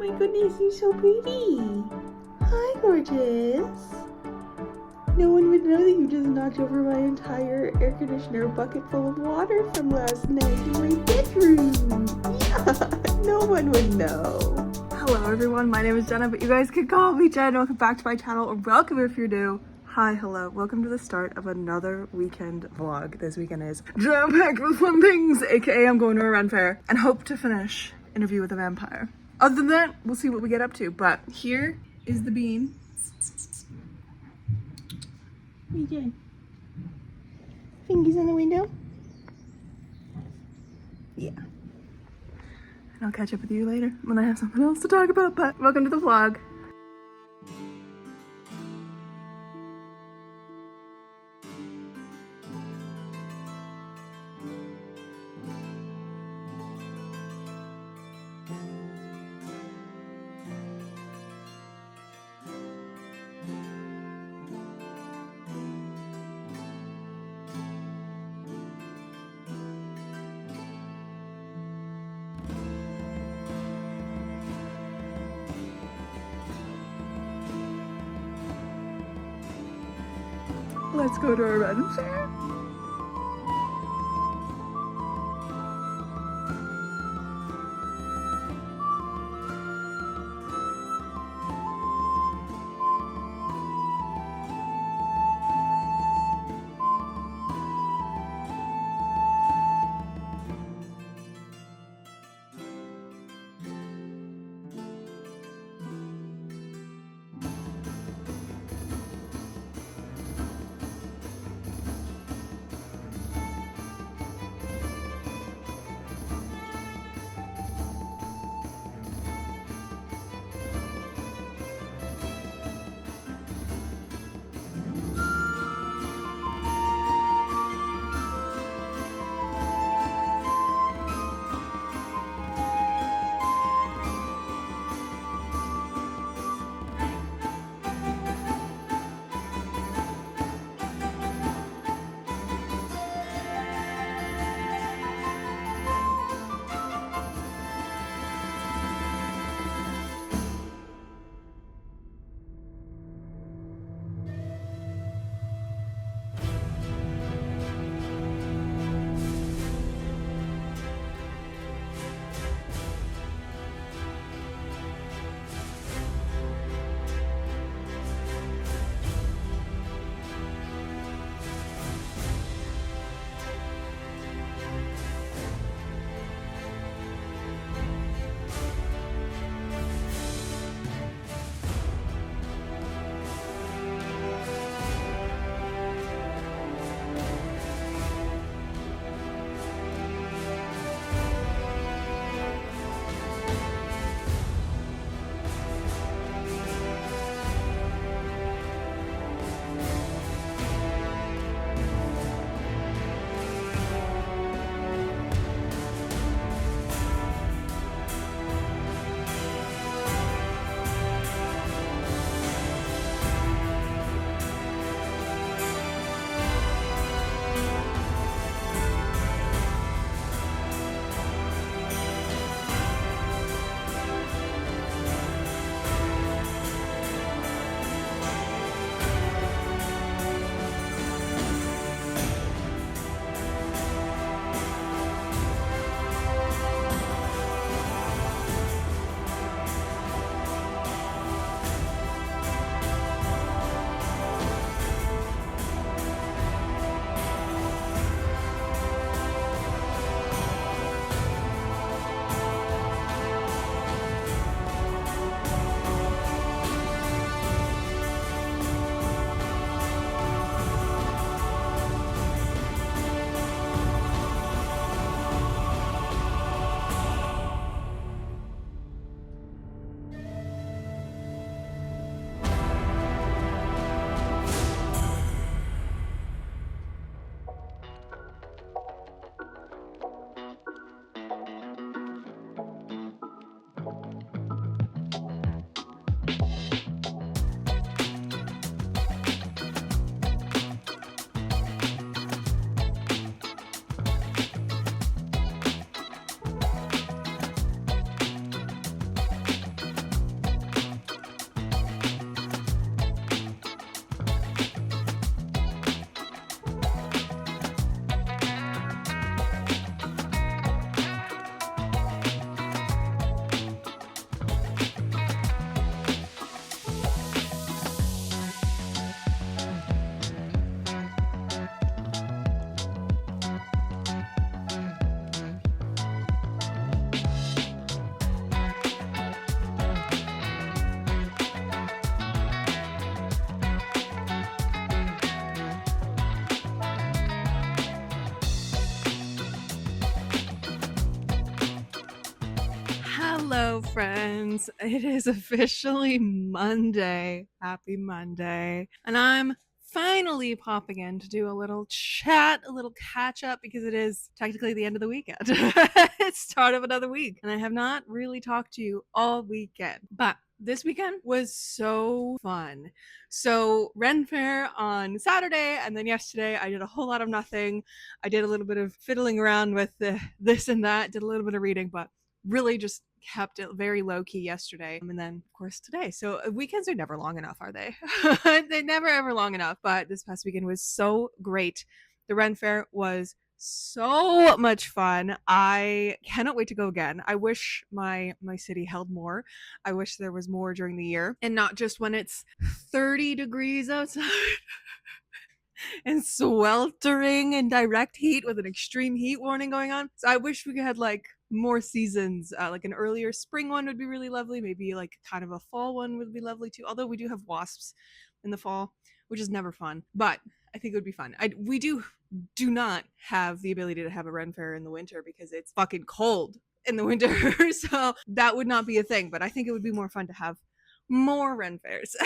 my goodness, you're so pretty. Hi, gorgeous. No one would know that you just knocked over my entire air conditioner bucket full of water from last night in my bedroom. Yeah, no one would know. Hello everyone, my name is Jenna, but you guys can call me Jen. Welcome back to my channel, or welcome if you're new. Hi, hello, welcome to the start of another weekend vlog. This weekend is jam-packed with fun things, aka I'm going to a Renfair and hope to finish Interview with a Vampire. Other than that, we'll see what we get up to, but here is the bean. What are you doing? Fingies on the window? Yeah. And I'll catch up with you later when I have something else to talk about, but welcome to the vlog. Let's go to our Renfair. Hello, friends. It is officially Monday. Happy Monday. And I'm finally popping in to do a little chat, a little catch up, because it is technically the end of the weekend. It's start of another week. And I have not really talked to you all weekend. But this weekend was so fun. So Renfair on Saturday, and then yesterday I did a whole lot of nothing. I did a little bit of fiddling around with this and that, did a little bit of reading, but really just kept it very low key yesterday. And then, of course, today. So weekends are never long enough, are they? They're never, ever long enough. But this past weekend was so great. The Ren Fair was so much fun. I cannot wait to go again. I wish my city held more. I wish there was more during the year and not just when it's 30 degrees outside. And sweltering in direct heat with an extreme heat warning going on. So I wish we had like more seasons. Like an earlier spring one would be really lovely. Maybe like kind of a fall one would be lovely too. Although we do have wasps in the fall, which is never fun. But I think it would be fun. We do not have the ability to have a Ren Fair in the winter because it's fucking cold in the winter. So that would not be a thing. But I think it would be more fun to have more Ren Fairs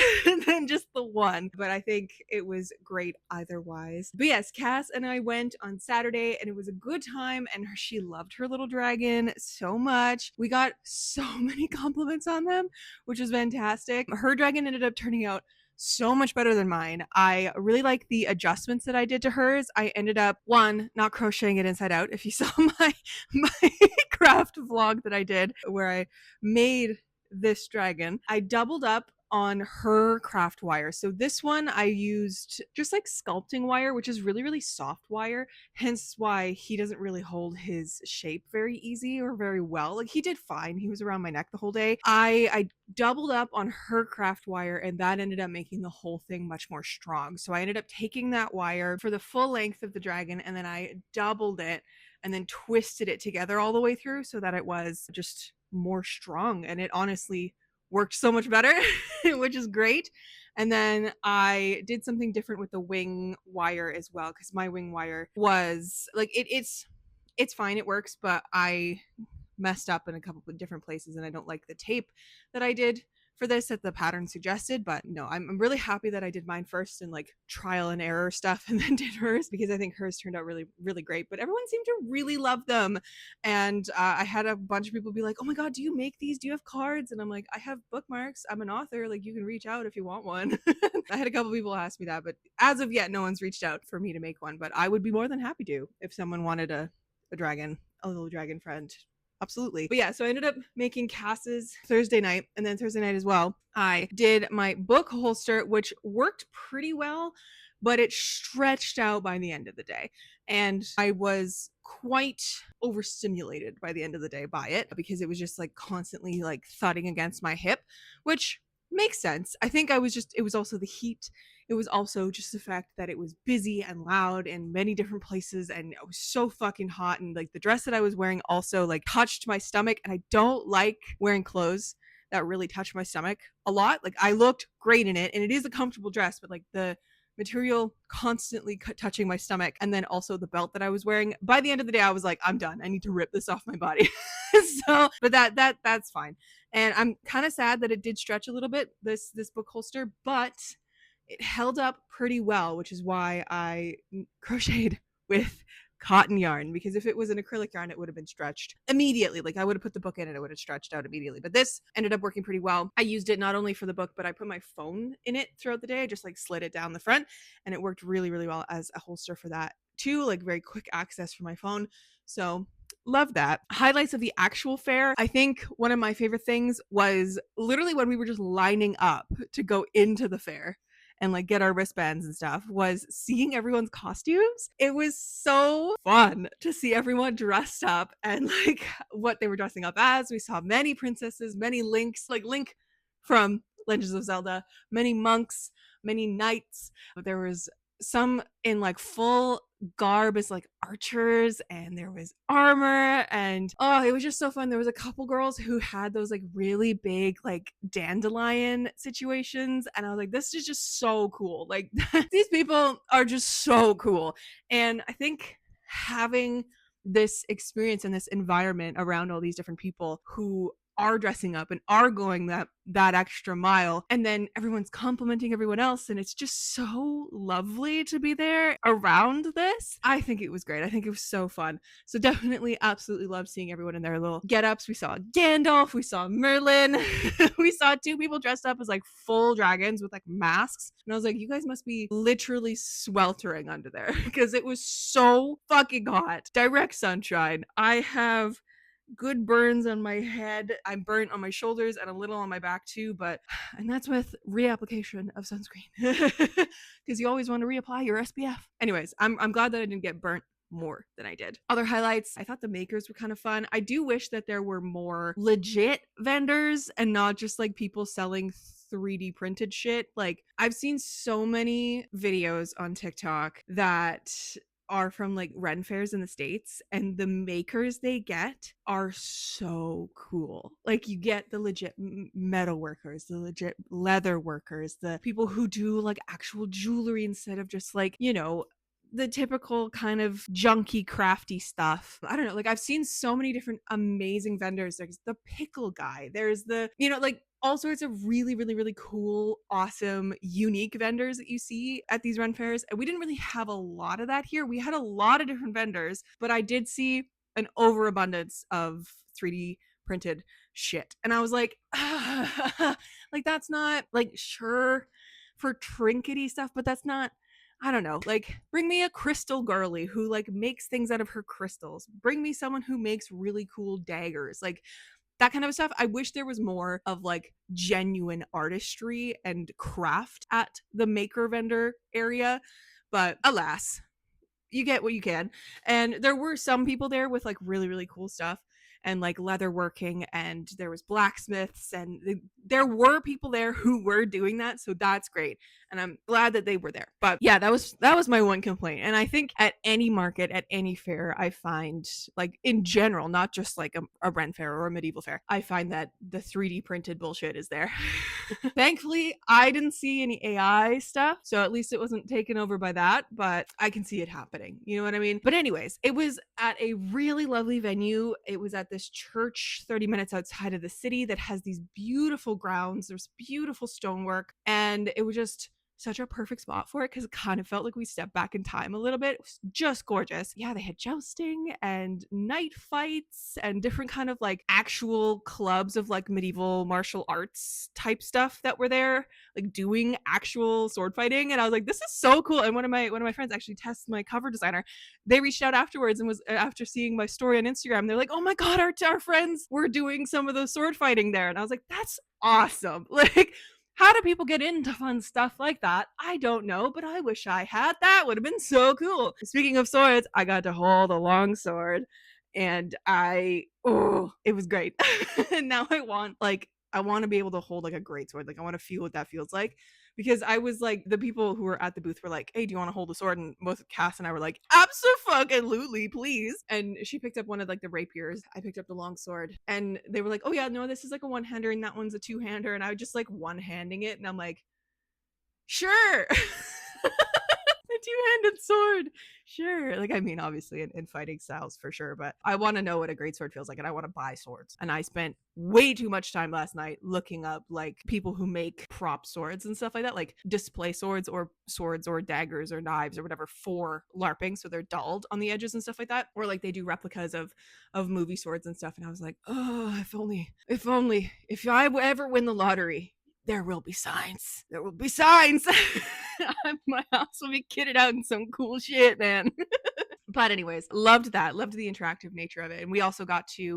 than just the one. But I think it was great either wise. But yes, Cass and I went on Saturday and it was a good time, and she loved her little dragon so much. We got so many compliments on them, which was fantastic. Her dragon ended up turning out so much better than mine. I really like the adjustments that I did to hers. I ended up, one, not crocheting it inside out. If you saw my craft vlog that I did where I made this dragon, I doubled up on her craft wire. So this one I used just like sculpting wire, which is really, really soft wire, hence why he doesn't really hold his shape very easy or very well. Like he did fine. He was around my neck the whole day. I doubled up on her craft wire, and that ended up making the whole thing much more strong. So I ended up taking that wire for the full length of the dragon, and then I doubled it and then twisted it together all the way through so that it was just more strong, and it honestly worked so much better, which is great. And then I did something different with the wing wire as well, because my wing wire was like it's fine, it works, but I messed up in a couple of different places, and I don't like the tape that I did for this that the pattern suggested. But no, I'm really happy that I did mine first and like trial and error stuff and then did hers, because I think hers turned out really, really great. But everyone seemed to really love them. And I had a bunch of people be like, oh my God, do you make these? Do you have cards? And I'm like, I have bookmarks. I'm an author. Like, you can reach out if you want one. I had a couple people ask me that, but as of yet, no one's reached out for me to make one. But I would be more than happy to if someone wanted a dragon, a little dragon friend. Absolutely. But yeah, so I ended up making Cass's Thursday night, and then Thursday night as well, I did my book holster, which worked pretty well, but it stretched out by the end of the day. And I was quite overstimulated by the end of the day by it, because it was just like constantly like thudding against my hip, which makes sense. I think it was also the heat. It was also just the fact that it was busy and loud in many different places, and it was so fucking hot, and like the dress that I was wearing also like touched my stomach, and I don't like wearing clothes that really touch my stomach a lot. Like I looked great in it, and it is a comfortable dress, but like the material constantly touching my stomach, and then also the belt that I was wearing, by the end of the day I was like, I'm done, I need to rip this off my body. So but that's fine. And I'm kind of sad that it did stretch a little bit, this book holster, but it held up pretty well, which is why I crocheted with cotton yarn, because if it was an acrylic yarn, it would have been stretched immediately. Like I would have put the book in and it would have stretched out immediately. But this ended up working pretty well. I used it not only for the book, but I put my phone in it throughout the day. I just like slid it down the front, and it worked really, really well as a holster for that too. Like very quick access for my phone. So love that. Highlights of the actual fair. I think one of my favorite things was literally when we were just lining up to go into the fair and like get our wristbands and stuff, was seeing everyone's costumes. It was so fun to see everyone dressed up and like what they were dressing up as. We saw many princesses, many Links, like Link from Legends of Zelda, many monks, many knights. There was some in like full garb as like archers, and there was armor, and oh, it was just so fun. There was a couple girls who had those like really big like dandelion situations, and I was like, this is just so cool. Like these people are just so cool. And I think having this experience and this environment around all these different people who are dressing up and are going that extra mile, and then everyone's complimenting everyone else, and it's just so lovely to be there around this. I think it was great. I think it was so fun. So definitely absolutely love seeing everyone in their little get-ups. We saw Gandalf, we saw Merlin, we saw 2 people dressed up as like full dragons with like masks, and I was like, you guys must be literally sweltering under there because it was so fucking hot. Direct sunshine. I have good burns on my head. I'm burnt on my shoulders and a little on my back too, but and that's with reapplication of sunscreen because you always want to reapply your SPF. Anyways, I'm glad that I didn't get burnt more than I did. Other highlights, I thought the makers were kind of fun. I do wish that there were more legit vendors and not just like people selling 3D printed shit. Like, I've seen so many videos on TikTok that are from like Renfairs in the States, and the makers they get are so cool. Like, you get the legit metal workers, the legit leather workers, the people who do like actual jewelry instead of just like, you know, the typical kind of junky crafty stuff. I don't know, like I've seen so many different amazing vendors. There's the pickle guy, there's the, you know, like all sorts of really cool, awesome, unique vendors that you see at these Ren fairs. And we didn't really have a lot of that here. We had a lot of different vendors, but I did see an overabundance of 3D printed shit. And I was like, like that's not like, sure, for trinkety stuff, but that's not, I don't know, like bring me a crystal girly who like makes things out of her crystals. Bring me someone who makes really cool daggers. Like that kind of stuff. I wish there was more of like genuine artistry and craft at the maker vendor area, but alas, you get what you can. And there were some people there with like really cool stuff and like leather working, and there was blacksmiths, and there were people there who were doing that, so that's great, and I'm glad that they were there. But yeah, that was my one complaint. And I think at any market, at any fair, I find, like in general, not just like a Ren fair or a medieval fair, I find that the 3D printed bullshit is there. Thankfully, I didn't see any AI stuff, so at least it wasn't taken over by that, but I can see it happening. You know what I mean? But anyways, it was at a really lovely venue. It was at this church 30 minutes outside of the city that has these beautiful grounds. There's beautiful stonework, and it was just such a perfect spot for it because it kind of felt like we stepped back in time a little bit. It was just gorgeous. Yeah, they had jousting and night fights and different kind of like actual clubs of like medieval martial arts type stuff that were there, like doing actual sword fighting. And I was like, this is so cool. And one of my friends, actually Tess, my cover designer, they reached out afterwards and was after seeing my story on Instagram, they're like, oh my god, our friends were doing some of the sword fighting there. And I was like, that's awesome. Like, how do people get into fun stuff like that? I don't know, but I wish I had. That would have been so cool. Speaking of swords, I got to hold a long sword, and it was great. And now I want to be able to hold like a great sword. Like, I want to feel what that feels like, because I was like, the people who were at the booth were like, hey, do you want to hold a sword? And both Cass and I were like, absolutely, please. And she picked up one of like the rapiers. I picked up the long sword, and they were like, oh yeah, no, this is like a one-hander and that one's a two-hander. And I was just like one-handing it, and I'm like, sure. A two-handed sword, sure. Like, I mean, obviously in fighting styles for sure, but I want to know what a great sword feels like, and I want to buy swords. And I spent way too much time last night looking up like people who make prop swords and stuff like that, like display swords or daggers or knives or whatever for LARPing, so they're dulled on the edges and stuff like that, or like they do replicas of movie swords and stuff. And I was like, oh, if I ever win the lottery, there will be signs. My house will be kitted out in some cool shit, man. But anyways, loved that. Loved the interactive nature of it. And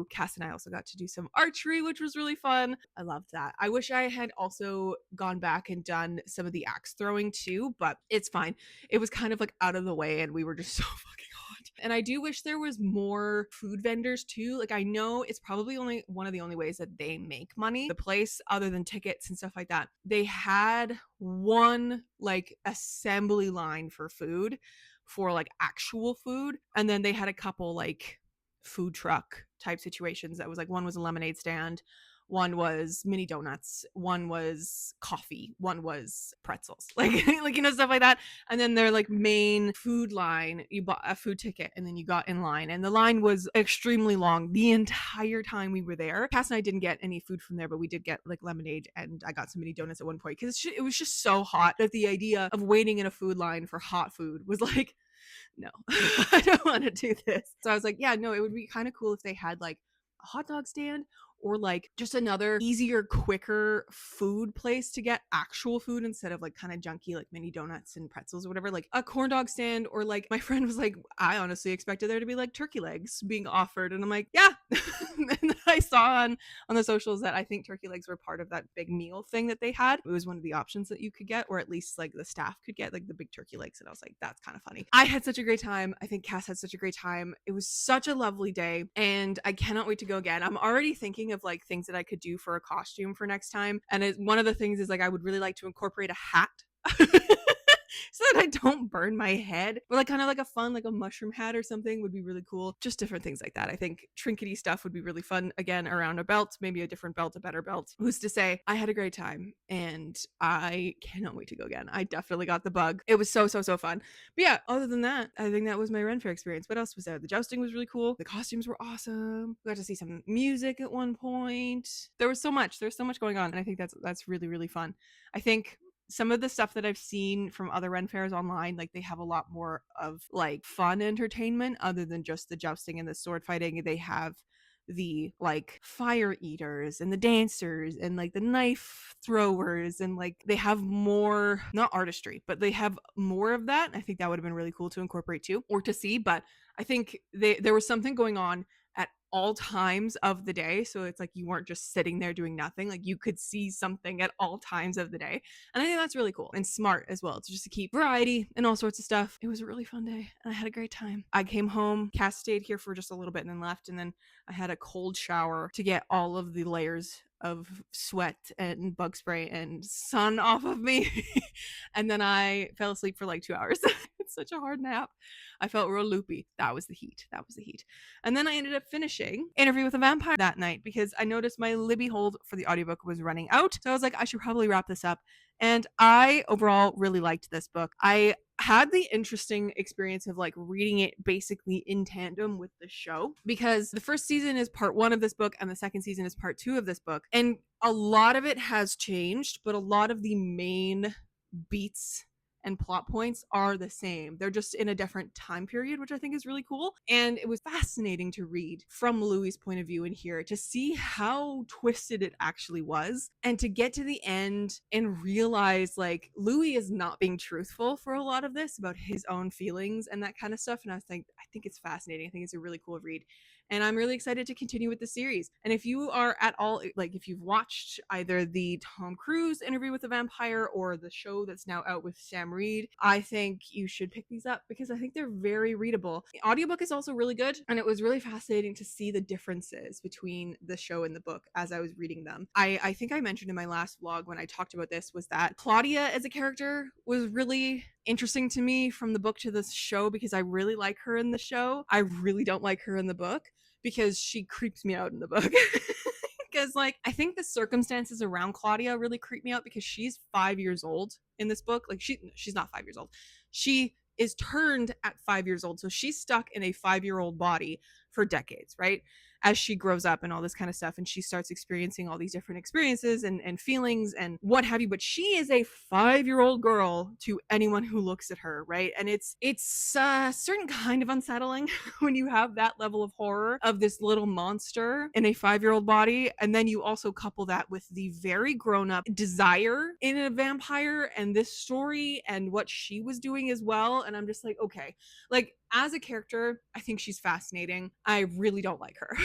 Cass and I also got to do some archery, which was really fun. I loved that. I wish I had also gone back and done some of the axe throwing too, but it's fine. It was kind of like out of the way, and we were just so fucking hot. And I do wish there was more food vendors too. Like, I know it's probably only one of the only ways that they make money. The place, other than tickets and stuff like that, they had one like assembly line for food, for like actual food, and then they had a couple like food truck type situations that was like, one was a lemonade stand, one was mini donuts, one was coffee, one was pretzels, like like stuff like that. And then their like main food line, you bought a food ticket and then you got in line, and the line was extremely long the entire time we were there. Cass and I didn't get any food from there, but we did get like lemonade, and I got some mini donuts at one point because it was just so hot that the idea of waiting in a food line for hot food was like, no, I don't want to do this. So I was like, yeah, no, it would be kind of cool if they had like a hot dog stand or like just another easier, quicker food place to get actual food instead of like kind of junky like mini donuts and pretzels or whatever, like a corn dog stand. Or like my friend was like, I honestly expected there to be like turkey legs being offered, and I'm like, yeah. And I saw on the socials that I think turkey legs were part of that big meal thing that they had. It was one of the options that you could get, or at least like the staff could get, like the big turkey legs. And I was like, that's kind of funny. I had such a great time. I think Cass had such a great time. It was such a lovely day, and I cannot wait to go again. I'm already thinking of like things that I could do for a costume for next time. And one of the things is like, I would really like to incorporate a hat. So that I don't burn my head. Or like kind of like a fun, like a mushroom hat or something would be really cool. Just different things like that. I think trinkety stuff would be really fun. Again, around a belt, maybe a different belt, a better belt. Who's to say? I had a great time and I cannot wait to go again. I definitely got the bug. It was so fun. But yeah, other than that, I think that was my Renfair experience. What else was there? The jousting was really cool. The costumes were awesome. We got to see some music at one point. There was so much. There's so much going on. And I think that's really fun. I think some of the stuff that I've seen from other Ren fairs online, like they have a lot more of like fun entertainment other than just the jousting and the sword fighting. They have the like fire eaters and the dancers and like the knife throwers, and like they have more, not artistry, but they have more of that. I think that would have been really cool to incorporate too, or to see. But I think there was something going on at all times of the day, so it's like you weren't just sitting there doing nothing. Like you could see something at all times of the day, and I think that's really cool and smart as well, to just to keep variety and all sorts of stuff. It was a really fun day and I had a great time. I came home, Cass stayed here for just a little bit and then left, and then I had a cold shower to get all of the layers of sweat and bug spray and sun off of me. And then I fell asleep for like 2 hours. It's such a hard nap. I felt real loopy. That was the heat. And then I ended up finishing Interview with a Vampire that night because I noticed my Libby hold for the audiobook was running out. So I was like, I should probably wrap this up. And I overall really liked this book. I had the interesting experience of like reading it basically in tandem with the show, because the first season is part 1 of this book and the second season is part 2 of this book. And a lot of it has changed, but a lot of the main beats and plot points are the same. They're just in a different time period, which I think is really cool. And it was fascinating to read from Louis's point of view in here, to see how twisted it actually was, and to get to the end and realize like Louis is not being truthful for a lot of this about his own feelings and that kind of stuff. And I think it's fascinating. I think it's a really cool read. And I'm really excited to continue with the series. And if you are at all, like if you've watched either the Tom Cruise Interview with the Vampire or the show that's now out with Sam Reed, I think you should pick these up because I think they're very readable. The audiobook is also really good, and it was really fascinating to see the differences between the show and the book as I was reading them. I think I mentioned in my last vlog when I talked about this was that Claudia as a character was really interesting to me from the book to the show, because I really like her in the show. I really don't like her in the book because she creeps me out in the book. Because like I think the circumstances around Claudia really creep me out, because she's 5 years old in this book. Like she's not 5 years old. She is turned at 5 years old. So she's stuck in a 5-year-old body for decades, right? As she grows up and all this kind of stuff, and she starts experiencing all these different experiences and feelings and what have you. But she is a 5-year-old girl to anyone who looks at her, right? And it's a certain kind of unsettling when you have that level of horror of this little monster in a 5-year-old body, and then you also couple that with the very grown-up desire in a vampire and this story and what she was doing as well. And I'm just like, okay, like as a character, I think she's fascinating. I really don't like her.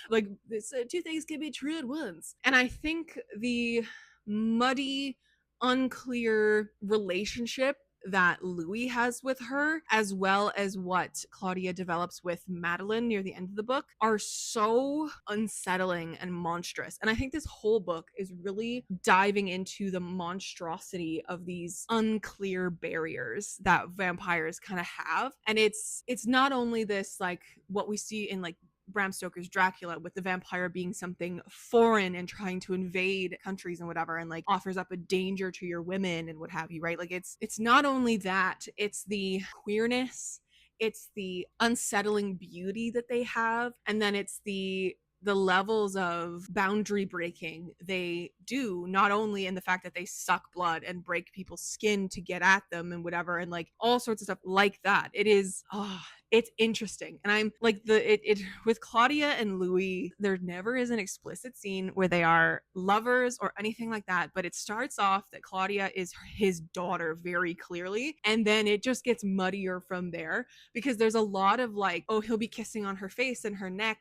Like this, two things can be true at once. And I think the muddy, unclear relationship that Louis has with her, as well as what Claudia develops with Madeline near the end of the book, are so unsettling and monstrous. And I think this whole book is really diving into the monstrosity of these unclear barriers that vampires kind of have. And it's not only this like what we see in like Bram Stoker's Dracula, with the vampire being something foreign and trying to invade countries and whatever, and like offers up a danger to your women and what have you, right? Like it's not only that, it's the queerness, it's the unsettling beauty that they have, and then it's the levels of boundary breaking they do, not only in the fact that they suck blood and break people's skin to get at them and whatever, and like all sorts of stuff like that. It is it's interesting. And I'm like it with Claudia and Louis, there never is an explicit scene where they are lovers or anything like that, but it starts off that Claudia is his daughter very clearly, and then it just gets muddier from there, because there's a lot of like, oh, he'll be kissing on her face and her neck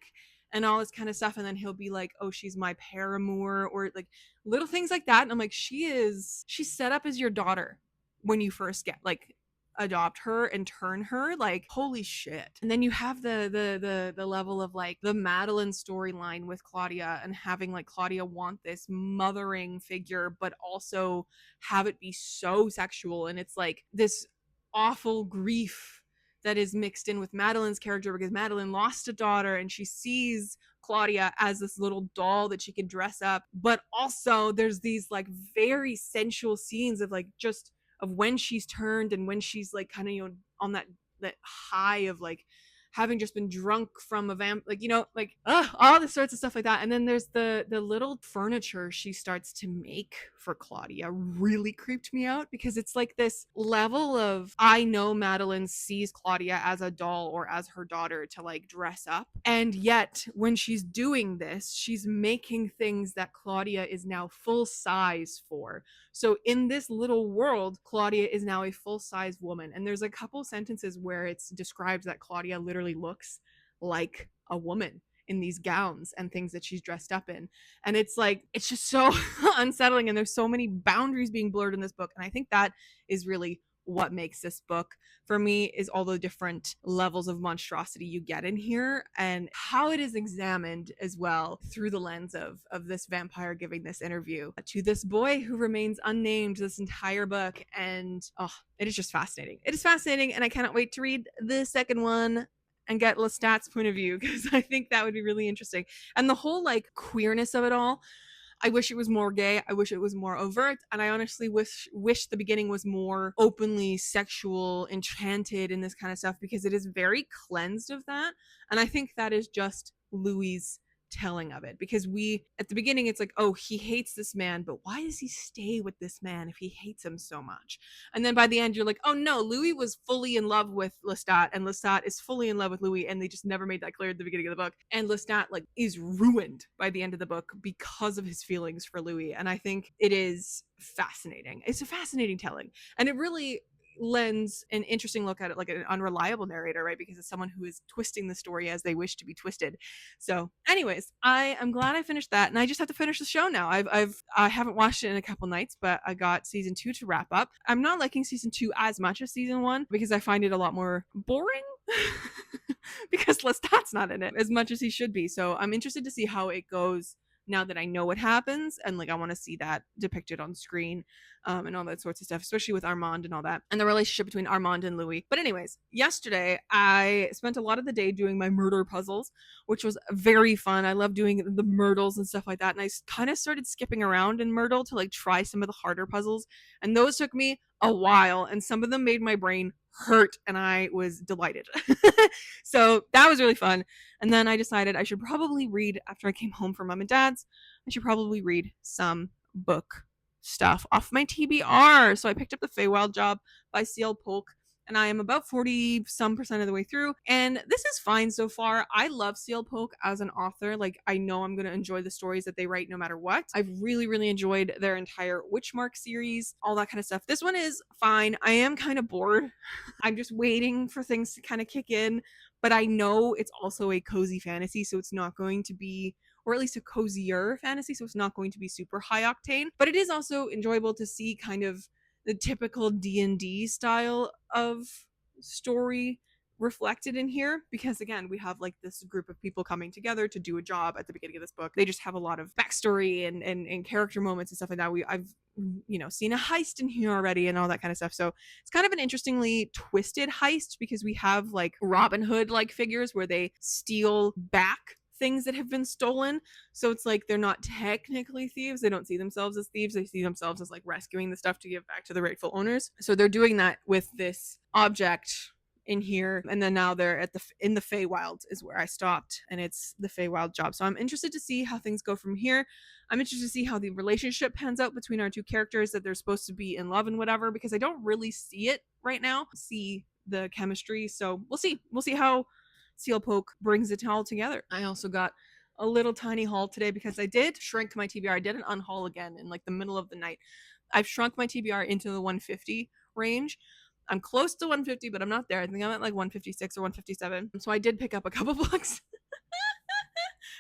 and all this kind of stuff, and then he'll be like, oh, she's my paramour, or like little things like that. And I'm like, she's set up as your daughter when you first get like adopt her and turn her, like holy shit. And then you have the level of like the Madeline storyline with Claudia, and having like Claudia want this mothering figure but also have it be so sexual, and it's like this awful grief that is mixed in with Madeline's character, because Madeline lost a daughter and she sees Claudia as this little doll that she can dress up. But also there's these like very sensual scenes of like just of when she's turned, and when she's like kind of, you know, on that high of like having just been drunk from a vamp, like, you know, like all the sorts of stuff like that. And then there's the little furniture she starts to make for Claudia really creeped me out, because it's like this level of, I know Madeline sees Claudia as a doll or as her daughter to like dress up, and yet when she's doing this, she's making things that Claudia is now full size for. So in this little world, Claudia is now a full-size woman. And there's a couple sentences where it's described that Claudia literally looks like a woman in these gowns and things that she's dressed up in. And it's like, it's just so unsettling. And there's so many boundaries being blurred in this book. And I think that is really what makes this book for me, is all the different levels of monstrosity you get in here, and how it is examined as well through the lens of this vampire giving this interview to this boy who remains unnamed this entire book. And it is just fascinating. It is fascinating, and I cannot wait to read the second one and get Lestat's point of view, because I think that would be really interesting. And the whole like queerness of it all, I wish it was more gay. I wish it was more overt. And I honestly wish the beginning was more openly sexual, enchanted, and this kind of stuff, because it is very cleansed of that. And I think that is just Louis' telling of it, because at the beginning it's like, oh, he hates this man, but why does he stay with this man if he hates him so much? And then by the end you're like, oh no, Louis was fully in love with Lestat, and Lestat is fully in love with Louis, and they just never made that clear at the beginning of the book. And Lestat like is ruined by the end of the book because of his feelings for Louis. And I think it is fascinating. It's a fascinating telling, and it really lends an interesting look at it, like an unreliable narrator, right? Because it's someone who is twisting the story as they wish to be twisted. So anyways, I am glad I finished that, and I just have to finish the show now. I haven't watched it in a couple nights, but I got season 2 to wrap up. I'm not liking season 2 as much as season 1, because I find it a lot more boring because Lestat's not in it as much as he should be. So I'm interested to see how it goes now that I know what happens, and like I want to see that depicted on screen, and all that sorts of stuff, especially with Armand and all that, and the relationship between Armand and Louis. But anyways, yesterday I spent a lot of the day doing my murder puzzles, which was very fun. I love doing the Myrtles and stuff like that, and I kind of started skipping around in Myrtle to like try some of the harder puzzles, and those took me a while, and some of them made my brain hurt, and I was delighted. So that was really fun. And then I decided I should probably read, after I came home from Mom and Dad's, I should probably read some book stuff off my TBR. So I picked up The Feywild Job by C.L. Polk, and I am about 40 some percent of the way through, and this is fine so far. I love C.L. Polk as an author. Like, I know I'm going to enjoy the stories that they write no matter what. I've really, really enjoyed their entire Witchmark series, all that kind of stuff. This one is fine. I am kind of bored. I'm just waiting for things to kind of kick in, but I know it's also a cozy fantasy, so it's not going to be, or at least a cozier fantasy, so it's not going to be super high octane, but it is also enjoyable to see kind of the typical D&D style of story reflected in here because, again, we have like this group of people coming together to do a job at the beginning of this book. They just have a lot of backstory and character moments and stuff like that. I've seen a heist in here already and all that kind of stuff. So it's kind of an interestingly twisted heist because we have like Robin Hood like figures where they steal back things that have been stolen. So it's like they're not technically thieves. They don't see themselves as thieves. They see themselves as like rescuing the stuff to give back to the rightful owners. So they're doing that with this object in here, and then now they're in the Feywild is where I stopped, and it's the Feywild job. So I'm interested to see how things go from here. I'm interested to see how the relationship pans out between our two characters, that they're supposed to be in love and whatever, because I don't really see it right now. See the chemistry. So we'll see. We'll see how Seal Poke brings it all together. I also got a little tiny haul today because I did shrink my TBR. I did an unhaul again in like the middle of the night. I've shrunk my TBR into the 150 range. I'm close to 150, but I'm not there. I think I'm at like 156 or 157. So I did pick up a couple books.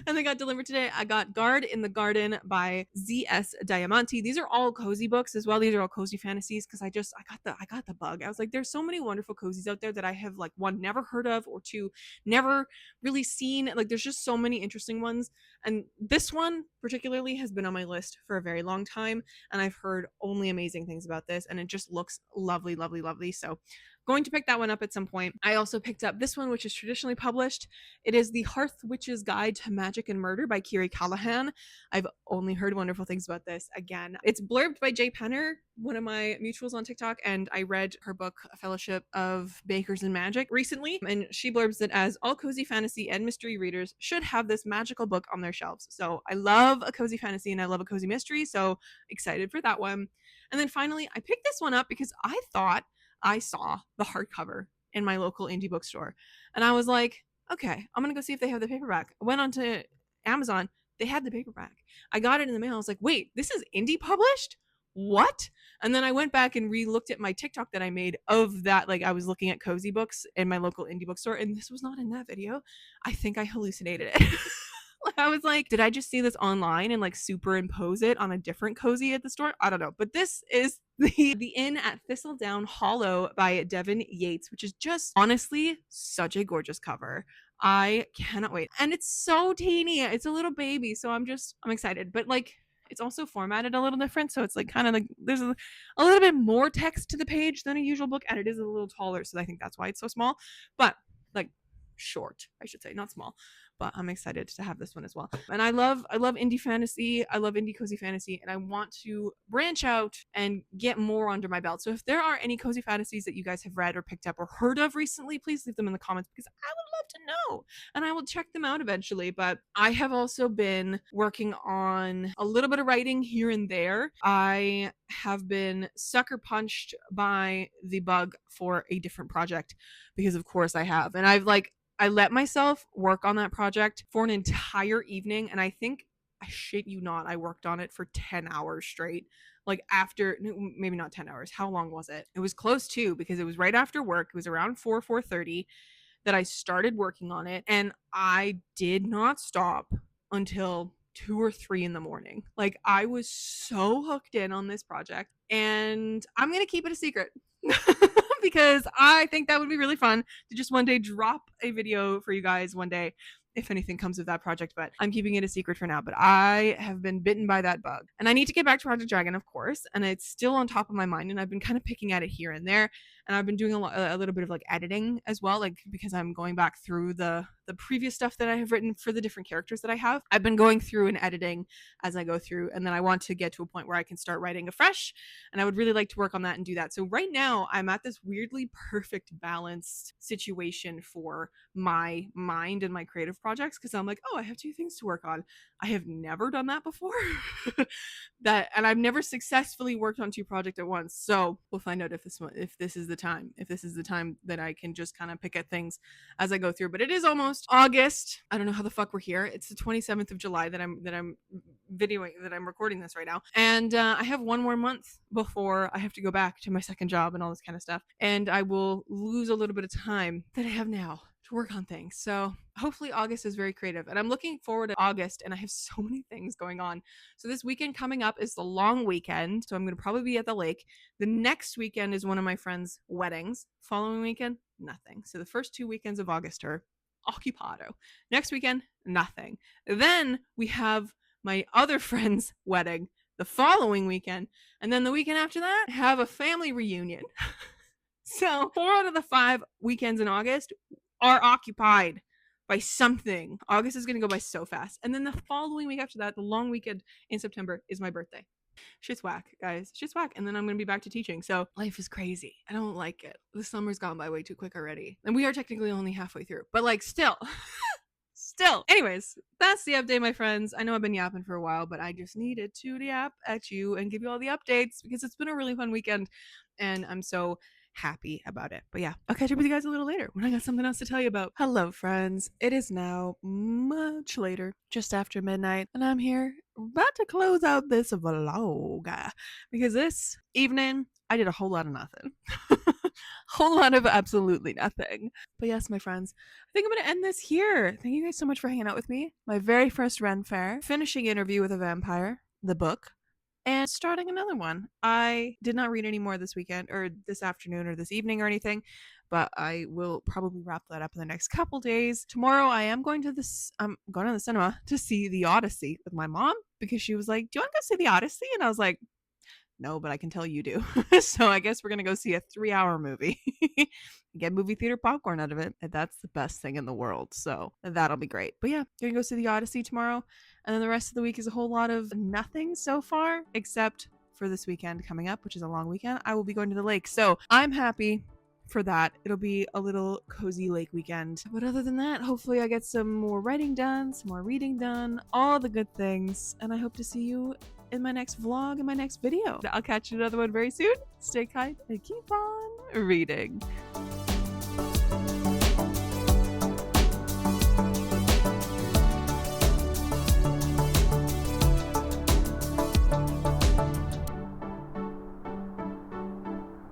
And they got delivered today. I got Guard in the Garden by Z.S. Diamante. These are all cozy books as well. These are all cozy fantasies because I got the bug. I was like, there's so many wonderful cozies out there that I have, like, one, never heard of, or two, never really seen. Like, there's just so many interesting ones. And this one particularly has been on my list for a very long time, and I've heard only amazing things about this, and it just looks lovely, lovely, lovely. So going to pick that one up at some point. I also picked up this one, which is traditionally published. It is The Hearth Witch's Guide to Magic and Murder by Kiri Callahan. I've only heard wonderful things about this. Again, it's blurbed by Jay Penner, one of my mutuals on TikTok, and I read her book, A Fellowship of Bakers and Magic, recently, and she blurbs it as all cozy fantasy and mystery readers should have this magical book on their shelves. So I love a cozy fantasy and I love a cozy mystery, so excited for that one. And then finally, I picked this one up because I thought I saw the hardcover in my local indie bookstore. And I was like, okay, I'm going to go see if they have the paperback. I went onto Amazon. They had the paperback. I got it in the mail. I was like, wait, this is indie published? What? And then I went back and re-looked at my TikTok that I made of that. Like, I was looking at cozy books in my local indie bookstore, and this was not in that video. I think I hallucinated it. I was like, did I just see this online and like superimpose it on a different cozy at the store? I don't know. But this is the Inn at Thistledown Hollow by Devin Yates, which is just honestly such a gorgeous cover. I cannot wait. And it's so teeny. It's a little baby. So I'm excited. But like, it's also formatted a little different. So it's like kind of like there's a little bit more text to the page than a usual book. And it is a little taller. So I think that's why it's so small. But like short, I should say, not small. But I'm excited to have this one as well. And I love indie fantasy. I love indie cozy fantasy, and I want to branch out and get more under my belt. So if there are any cozy fantasies that you guys have read or picked up or heard of recently, please leave them in the comments because I would love to know, and I will check them out eventually. But I have also been working on a little bit of writing here and there. I have been sucker punched by the bug for a different project because of course I have. And I let myself work on that project for an entire evening, and I think, I shit you not, I worked on it for 10 hours straight. Like after, maybe not 10 hours. How long was it? It was close to, because it was right after work. It was around 4:30 that I started working on it, and I did not stop until 2 or 3 in the morning. Like, I was so hooked in on this project, and I'm going to keep it a secret. Because I think that would be really fun to just one day drop a video for you guys one day if anything comes of that project, but I'm keeping it a secret for now. But I have been bitten by that bug, and I need to get back to Project Dragon, of course, and it's still on top of my mind, and I've been kind of picking at it here and there, and I've been doing a little bit of like editing as well, like because I'm going back through the previous stuff that I have written for the different characters that I have. I've been going through and editing as I go through, and then I want to get to a point where I can start writing afresh, and I would really like to work on that and do that. So right now I'm at this weirdly perfect balanced situation for my mind and my creative projects, because I'm like, oh, I have 2 things to work on. I have never done that before. And I've never successfully worked on 2 projects at once. So we'll find out if this is the time that I can just kind of pick at things as I go through. But it is almost August. I don't know how the fuck we're here. It's the 27th of July that I'm recording this right now, and I have 1 more month before I have to go back to my second job and all this kind of stuff, and I will lose a little bit of time that I have now to work on things. So hopefully August is very creative, and I'm looking forward to August, and I have so many things going on. So this weekend coming up is the long weekend, so I'm going to probably be at the lake. The next weekend is one of my friends' weddings. Following weekend, nothing. So the first 2 weekends of August are occupado. Next weekend, nothing. Then we have my other friend's wedding the following weekend. And then the weekend after that, have a family reunion. So 4 out of the 5 weekends in August are occupied by something. August is going to go by so fast. And then the following week after that, the long weekend in September, is my birthday. Shit's whack, guys. Shit's whack. And then I'm going to be back to teaching. So life is crazy. I don't like it. The summer's gone by way too quick already. And we are technically only halfway through. But like, still. Still. Anyways, that's the update, my friends. I know I've been yapping for a while, but I just needed to yap at you and give you all the updates because it's been a really fun weekend. And I'm so happy about it. But yeah, I'll catch up with you guys a little later when I got something else to tell you about. Hello, friends. It is now much later, just after midnight, and I'm here about to close out this vlog because this evening I did a whole lot of nothing. Whole lot of absolutely nothing. But yes, my friends, I think I'm going to end this here. Thank you guys so much for hanging out with me. My very first Renfair, finishing Interview with a Vampire, the book, and starting another one. I did not read any more this weekend or this afternoon or this evening or anything, but I will probably wrap that up in the next couple days. Tomorrow I am going to going to the cinema to see The Odyssey with my mom because she was like, "Do you want to go see The Odyssey?" And I was like, "No, but I can tell you do." So I guess we're going to go see a 3-hour movie. Get movie theater popcorn out of it. And that's the best thing in the world. So that'll be great. But yeah, going to go see The Odyssey tomorrow. And then the rest of the week is a whole lot of nothing so far, except for this weekend coming up, which is a long weekend. I will be going to the lake. So I'm happy for that. It'll be a little cozy lake weekend. But other than that, hopefully I get some more writing done, some more reading done, all the good things. And I hope to see you in my next vlog and my next video. I'll catch you another one very soon. Stay kind and keep on reading.